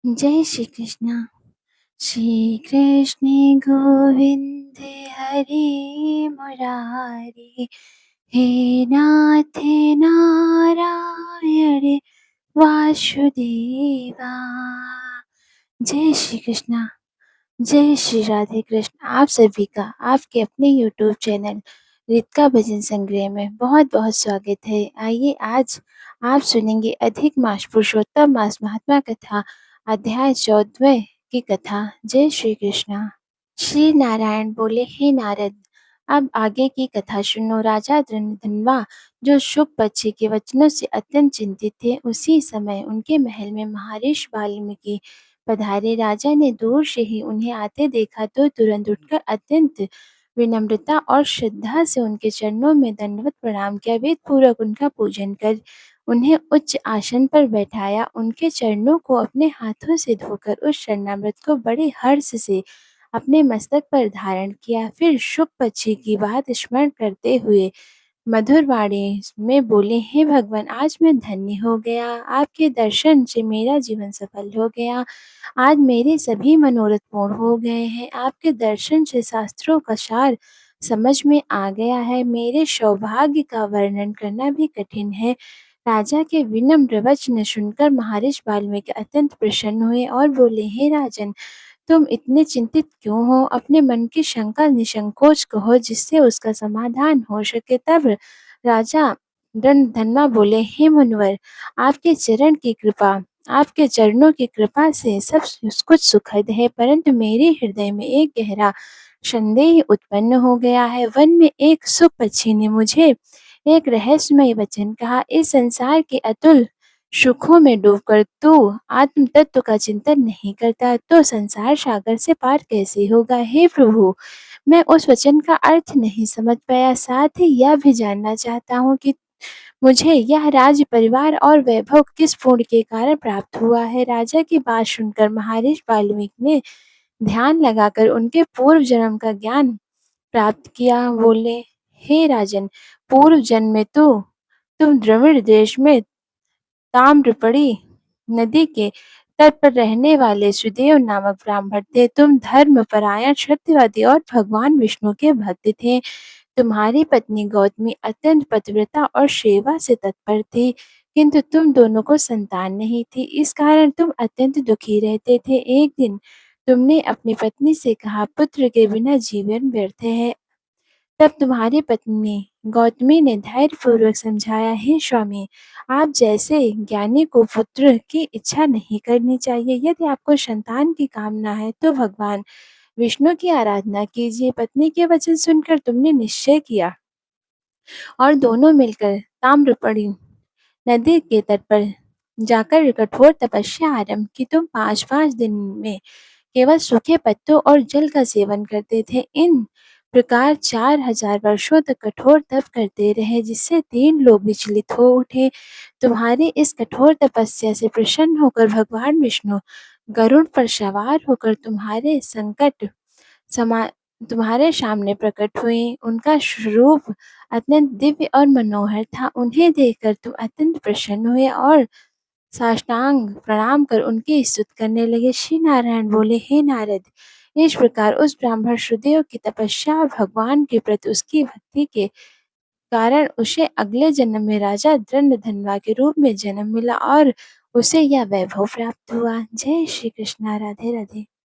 जय श्री कृष्ण। श्री कृष्ण गोविंद हरि मुरारी, हे नाथ नारायण वासुदेवा। जय श्री कृष्ण। जय श्री राधे कृष्ण। आप सभी का आपके अपने यूट्यूब चैनल रित भजन संग्रह में बहुत बहुत स्वागत है। आइए आज आप सुनेंगे अधिक मास पुरुषोत्तम मास महात्मा कथा अध्याय 14 की कथा। जय श्री कृष्ण। श्री नारायण बोले, हे नारद, अब आगे की कथा सुनो। राजा धनवा जो शुक पक्षी के वचनों से अत्यंत चिंतित थे, उसी समय उनके महल में महर्षि वाल्मीकि पधारे। राजा ने दूर से ही उन्हें आते देखा तो तुरंत उठकर अत्यंत विनम्रता और श्रद्धा से उनके चरणों में दंडवत प्रणाम किया। वेद पूर्वक उनका पूजन कर उन्हें उच्च आसन पर बैठाया। उनके चरणों को अपने हाथों से धोकर उस शरणामृत को बड़े हर्ष से अपने मस्तक पर धारण किया। फिर शुक पक्षी की बात स्मरण करते हुए मधुर वाणी में बोले, हे भगवान, आज मैं धन्य हो गया। आपके दर्शन से मेरा जीवन सफल हो गया। आज मेरे सभी मनोरथ पूर्ण हो गए हैं। आपके दर्शन से शास्त्रों का सार समझ में आ गया है। मेरे सौभाग्य का वर्णन करना भी कठिन है। राजा के विनम्र वचन सुनकर महर्षि वाल्मीकि अत्यंत प्रसन्न हुए और बोले, हे राजन, तुम इतने चिंतित क्यों हो? अपने मन की शंका निसंकोच कहो, जिससे उसका समाधान हो सके। तब राजा धनवा बोले, हे मुनिवर, आपके चरण की कृपा आपके चरणों की कृपा से सब कुछ सुखद है, परंतु मेरे हृदय में एक गहरा संदेह उत्पन्न हो गया है। वन में एक सुख पक्षी ने मुझे एक रहस्यमय वचन कहा, इस संसार के अतुल सुखों में डूबकर तू आत्म तत्व का चिंतन नहीं करता तो संसार सागर से पार कैसे होगा? हे प्रभु, मैं उस वचन का अर्थ नहीं समझ पाया। साथ ही यह भी जानना चाहता हूँ कि मुझे यह राज्य परिवार और वैभव किस पुण्य के कारण प्राप्त हुआ है? राजा की बात सुनकर महर्षि वाल्मीकि ने ध्यान लगाकर उनके पूर्व जन्म का ज्ञान प्राप्त किया। बोले, हे राजन, पूर्व जन्म में तो तुम द्रविड़ देश में ताम्रपड़ी नदी के तट पर रहने वाले सुदेव नामक ब्राह्मण थे। तुम धर्मपरायण, सत्यवादी और भगवान विष्णु के भक्त थे। तुम्हारी पत्नी गौतमी अत्यंत पतिव्रता और सेवा से तत्पर थी, किंतु तुम दोनों को संतान नहीं थी। इस कारण तुम अत्यंत दुखी रहते थे। एक दिन तुमने अपनी पत्नी से कहा, पुत्र के बिना जीवन व्यर्थ है। तब तुम्हारी पत्नी गौतमी ने धैर्यपूर्वक समझाया, हे स्वामी, आप जैसे ज्ञानी को पुत्र की इच्छा नहीं करनी चाहिए। यदि आपको संतान की कामना है तो भगवान विष्णु की आराधना कीजिए। पत्नी के वचन सुनकर तुमने निश्चय किया और दोनों मिलकर ताम्रपणी नदी के तट पर जाकर कठोर तपस्या आरंभ की। तुम 5-5 दिन में केवल सूखे पत्तों और जल का सेवन करते थे। इन प्रकार 4000 वर्षों तक कठोर तप करते रहे, जिससे 3 लोग विचलित हो उठे। तुम्हारी इस कठोर तपस्या से प्रसन्न होकर भगवान विष्णु गरुड़ पर सवार होकर समा तुम्हारे सामने प्रकट हुए। उनका स्वरूप अत्यंत दिव्य और मनोहर था। उन्हें देखकर तुम अत्यंत प्रसन्न हुए और साष्टांग प्रणाम कर उनकी स्तुति करने लगे। श्री नारायण बोले, हे नारद, इस प्रकार उस ब्राह्मण सुदेव की तपस्या और भगवान के प्रति उसकी भक्ति के कारण उसे अगले जन्म में राजा धनवा के रूप में जन्म मिला और उसे यह वैभव प्राप्त हुआ। जय श्री कृष्ण। राधे राधे।